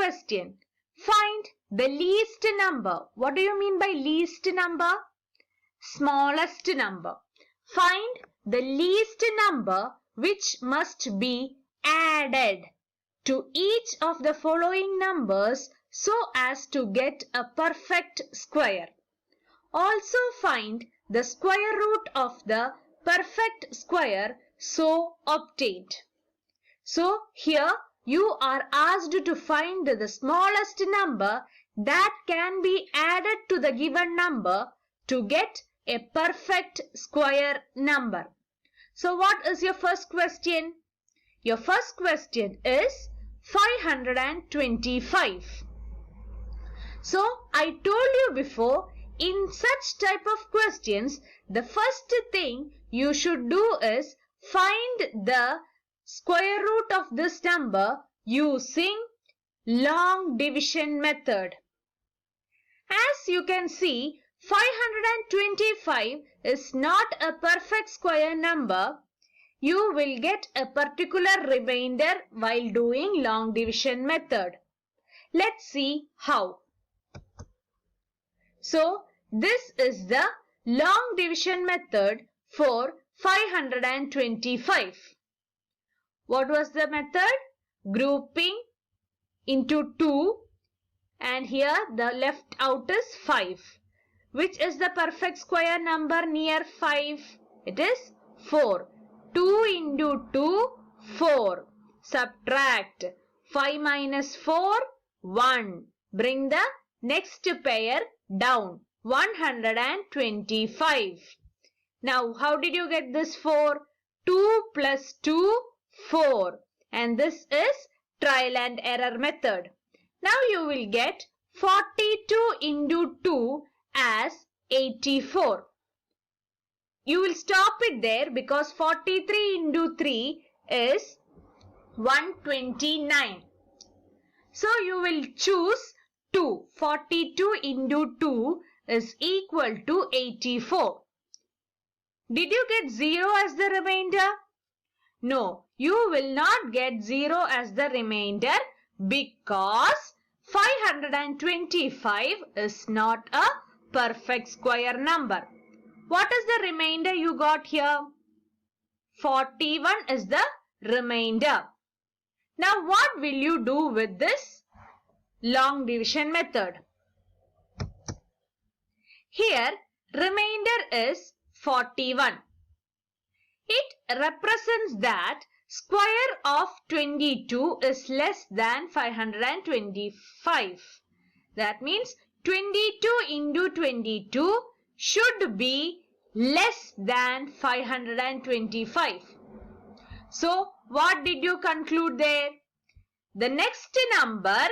question. Find the least number. What do you mean by least number? Smallest number. Find the least number which must be added to each of the following numbers so as to get a perfect square. Also find the square root of the perfect square so obtained. So here you are asked to find the smallest number that can be added to the given number to get a perfect square number. So what is your first question? Your first question is 525. So I told you before, in such type of questions, the first thing you should do is find the square root of this number using long division method. As you can see, 525 is not a perfect square number. You will get a particular remainder while doing long division method. Let's see how. So, this is the long division method for 525. What was the method? Grouping into 2, and here the left out is 5. Which is the perfect square number near 5? It is 4. 2 into 2, 4. Subtract. 5 minus 4, 1. Bring the next pair down. 125. Now, how did you get this 4? 2 plus 2, 4. And this is trial and error method. Now you will get 42 into 2 as 84. You will stop it there because 43 into 3 is 129. So you will choose 2. 42 into 2 is equal to 84. Did you get 0 as the remainder? No, you will not get 0 as the remainder because 525 is not a perfect square number. What is the remainder you got here? 41 is the remainder. Now what will you do with this long division method? Here remainder is 41. It represents that square of 22 is less than 525. That means 22 into 22 should be less than 525. So, what did you conclude there? The next number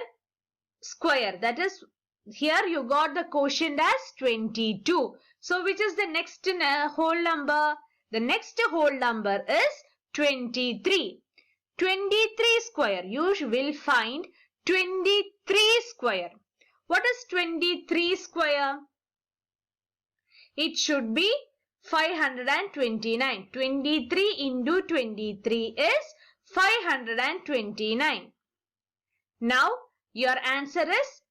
square, that is, here you got the quotient as 22. So, which is the next whole number? The next whole number is 23. 23 square. You will find 23 square. What is 23 square? It should be 529. 23 into 23 is 529. Now, your answer is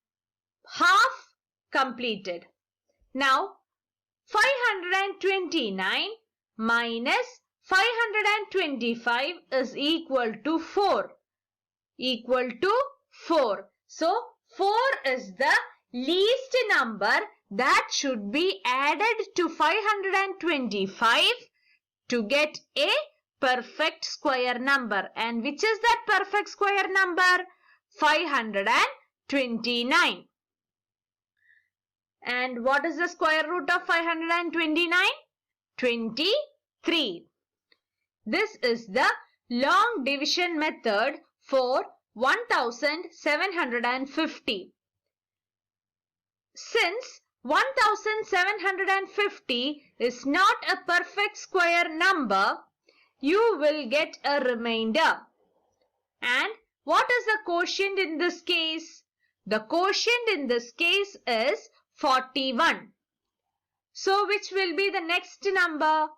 half completed. Now, 529 minus 525 is equal to 4. Equal to 4. So, 4 is the least number that should be added to 525 to get a perfect square number. And which is that perfect square number? 529. And what is the square root of 529? 23. This is the long division method for 1750. Since 1750 is not a perfect square number, you will get a remainder. And what is the quotient in this case? The quotient in this case is 41. So which will be the next number?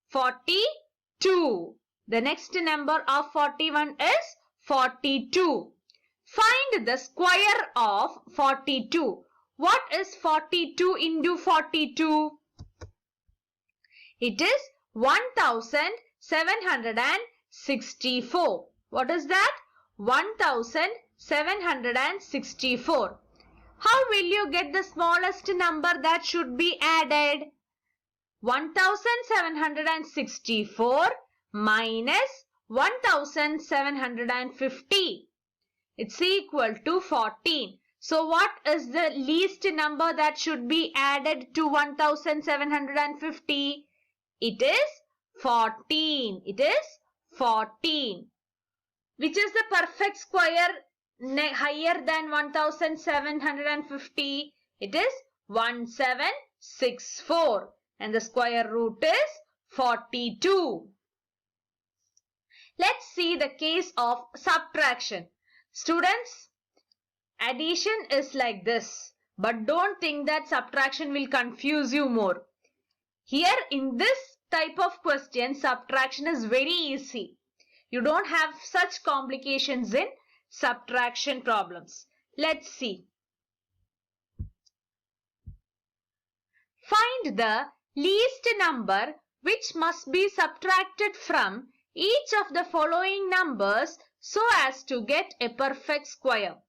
42. The next number of 41 is 42. Find the square of 42. What is 42 into 42? It is 1764. What is that? 1764. How will you get the smallest number that should be added? 1764 minus 1750. It's equal to 14. So what is the least number that should be added to 1750? It is 14. It is 14. Which is the perfect square higher than 1750? It is 1764. And the square root is 42. Let's see the case of subtraction. Students, addition is like this. But don't think that subtraction will confuse you more. Here in this type of question, subtraction is very easy. You don't have such complications in subtraction problems. Let's see. Find the least number which must be subtracted from each of the following numbers so as to get a perfect square.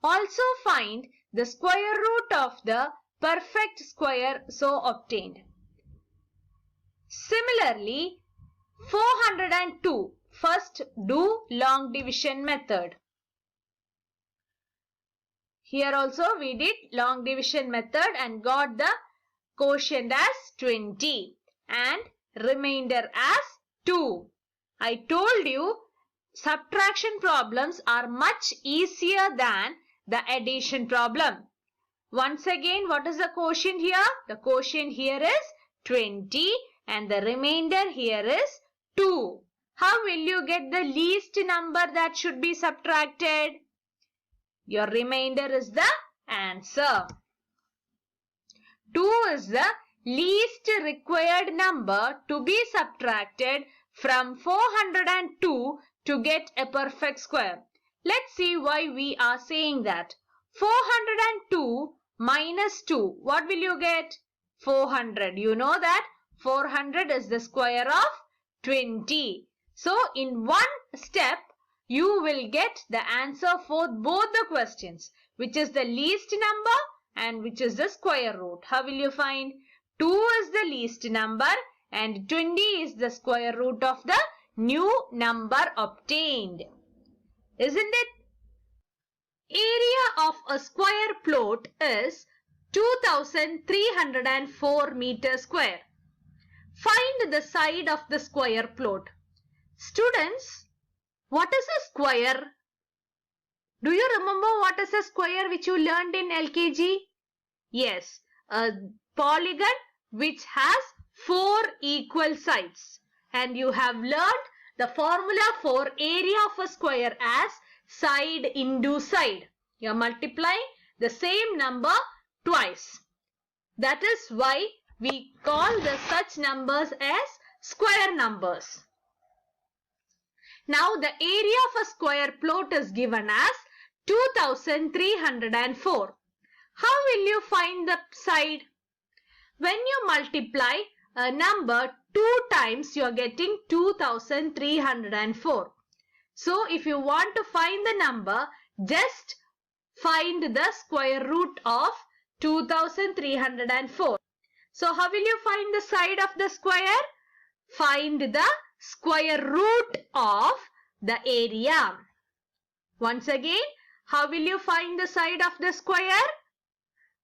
Also find the square root of the perfect square so obtained. Similarly, 402. First do long division method. Here also we did long division method and got the quotient as 20 and remainder as 2. I told you subtraction problems are much easier than the addition problem. Once again, what is the quotient here? The quotient here is 20 and the remainder here is 2. How will you get the least number that should be subtracted? Your remainder is the answer. 2 is the least required number to be subtracted from 402 to get a perfect square. Let's see why we are saying that. 402 minus 2. What will you get? 400. You know that 400 is the square of 20. So in one step, you will get the answer for both the questions, which is the least number and which is the square root. How will you find? 2 is the least number and 20 is the square root of the new number obtained. Isn't it? Area of a square plot is 2304 meters square. Find the side of the square plot. Students, what is a square? Do you remember what is a square which you learned in LKG? Yes, a polygon which has 4 equal sides. And you have learned the formula for area of a square as side into side. You are multiplying the same number twice. That is why we call the such numbers as square numbers. Now the area of a square plot is given as 2304. How will you find the side? When you multiply a number 2 times, you are getting 2304. So if you want to find the number, just find the square root of 2304. So how will you find the side of the square? Find the square root of the area. Once again, how will you find the side of the square?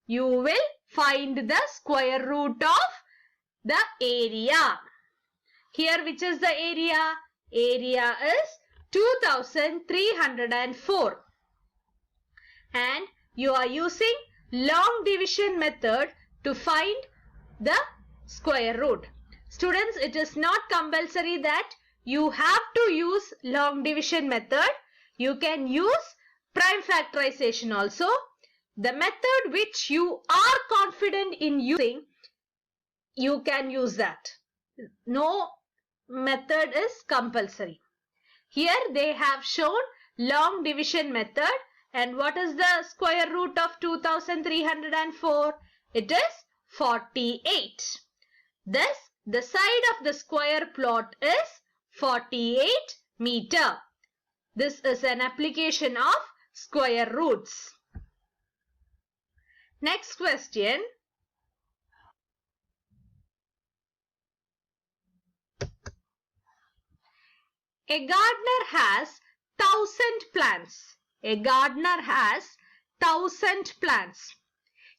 You will find the square root of the area. Here, which is the area? Area is 2304. And you are using long division method to find the square root. Students, it is not compulsory that you have to use long division method. You can use prime factorization also. The method which you are confident in using, you can use that. No method is compulsory. Here they have shown long division method. And what is the square root of 2304? It is 48. Thus, the side of the square plot is 48 meter. This is an application of square roots. Next question. A gardener has 1,000 plants. A gardener has 1,000 plants.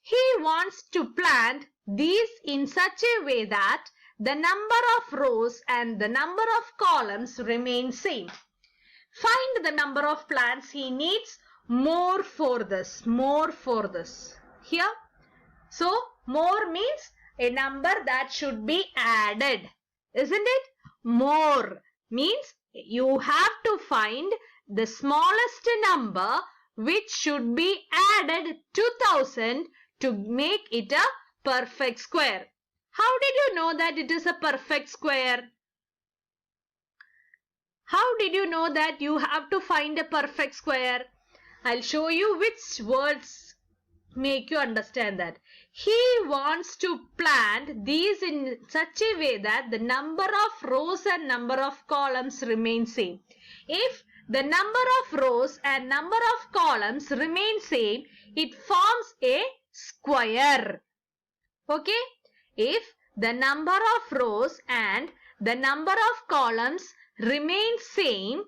He wants to plant these in such a way that the number of rows and the number of columns remain same. Find the number of plants he needs more for this. More for this. Here. So, more means a number that should be added. Isn't it? More means you have to find the smallest number which should be added to 1,000 to make it a perfect square. How did you know that it is a perfect square? How did you know that you have to find a perfect square? I'll show you which words make you understand that. He wants to plant these in such a way that the number of rows and number of columns remain same. If the number of rows and number of columns remain same, it forms a square. Okay? If the number of rows and the number of columns remain same,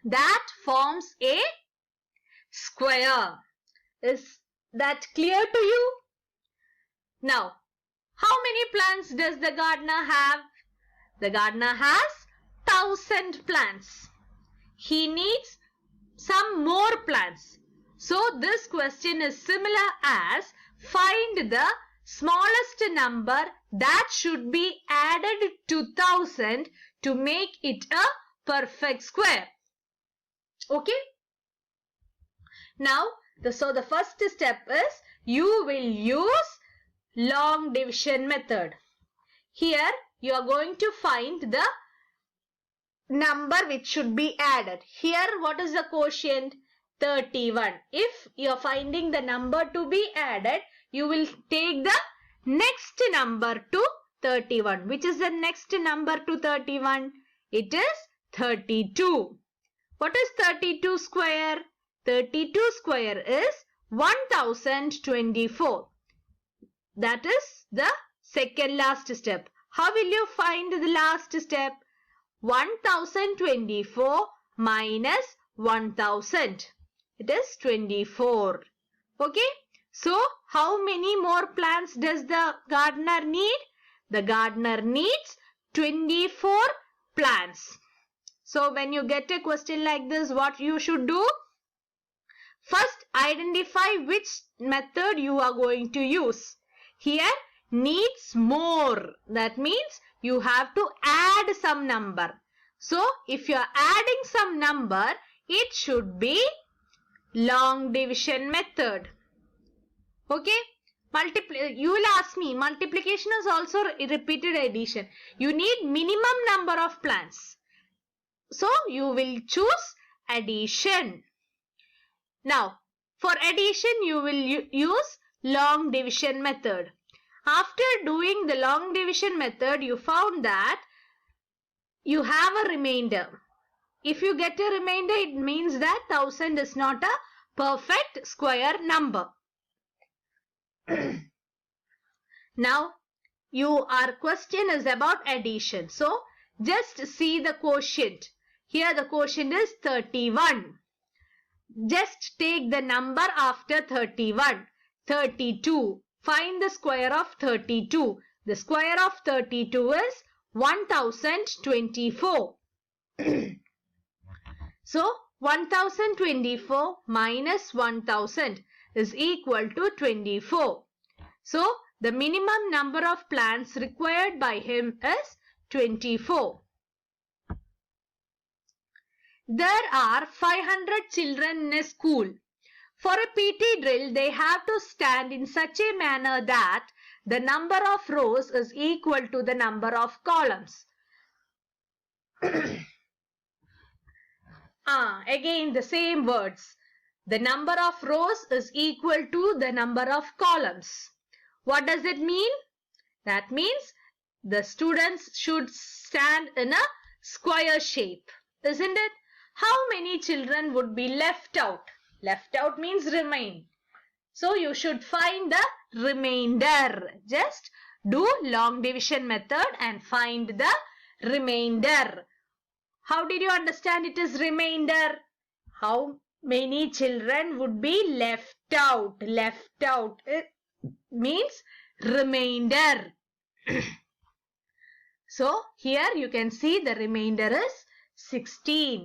that forms a square. Is that clear to you? Now, how many plants does the gardener have? The gardener has 1,000 plants. He needs some more plants. So, this question is similar as find the smallest number that should be added to 1,000 to make it a perfect square. Okay? Now, the first step is you will use long division method. Here, you are going to find the number which should be added. Here, what is the quotient? 31. If you are finding the number to be added, you will take the next number to 31. Which is the next number to 31? It is 32. What is 32 square? 32 square is 1024. That is the second last step. How will you find the last step? 1024 minus 1000. It is 24. Okay. So, how many more plants does the gardener need? The gardener needs 24 plants. So, when you get a question like this, what you should do? First, identify which method you are going to use. Here, needs more. That means you have to add some number. So, if you are adding some number, it should be long division method. Okay? You will ask me, multiplication is also repeated addition. You need minimum number of plants. So, you will choose addition. Now, for addition, you will use long division method. After doing the long division method, you found that you have a remainder. If you get a remainder, it means that 1000 is not a perfect square number. Now, your question is about addition. So, just see the quotient. Here the quotient is 31. Just take the number after 31. 32. Find the square of 32. The square of 32 is 1024. So, 1024 minus 1000 is equal to 24. So, the minimum number of plants required by him is 24. There are 500 children in a school. For a PT drill, they have to stand in such a manner that the number of rows is equal to the number of columns. Again the same words. The number of rows is equal to the number of columns. What does it mean? That means the students should stand in a square shape, isn't it? How many children would be left out? Left out means remain. So you should find the remainder. Just do long division method and find the remainder. How did you understand it is remainder? How many children would be left out? Left out means remainder. So here you can see the remainder is 16.